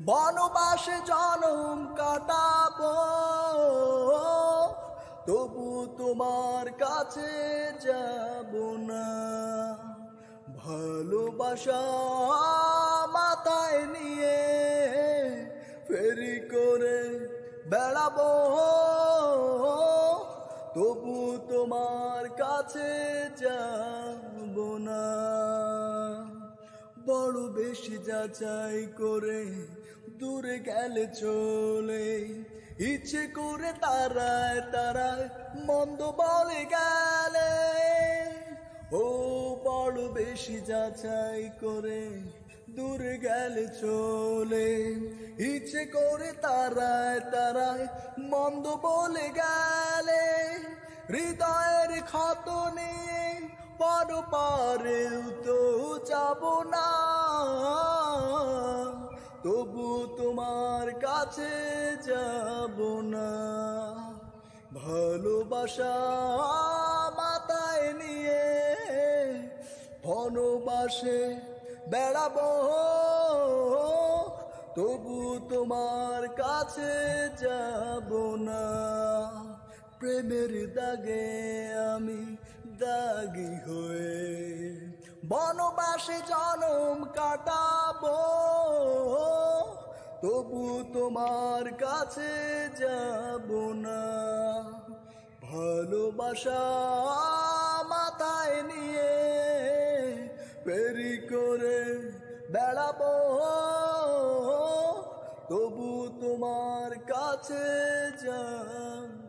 বনবাসে জনম কাটাবো, তবু তোমার কাছে যাব না। ভালোবাসা মাথায় নিয়ে ফেরি করে বেড়াবো, তবু তোমার কাছে যাব না। বড় বেশি যাচাই করে দূরে গেলে চলে, ইচ্ছে করে তারায় তারায় মন্দ বলে গেলে। ও বড় বেশি যাচাই করে দূরে গেলে চলে, ইচ্ছে করে তারায় তারায় মন্দ বলে গেলে। হৃদয়ের ক্ষত নিয়ে পরপারেও তো যাব না, তবু তোমার কাছে যাব না। ভালোবাসা মাথায় নিয়ে বনবাসে বেড়াবো, তবু তোমার কাছে যাব না। প্রেমের দাগে আমি দাগি হয়ে বনবাসে জনম কাটাবো, তবু তোমার কাছে যাব না। ভালোবাসা মাথায় নিয়ে ফেরি করে বেড়াবো, তবু তোমার কাছে যাব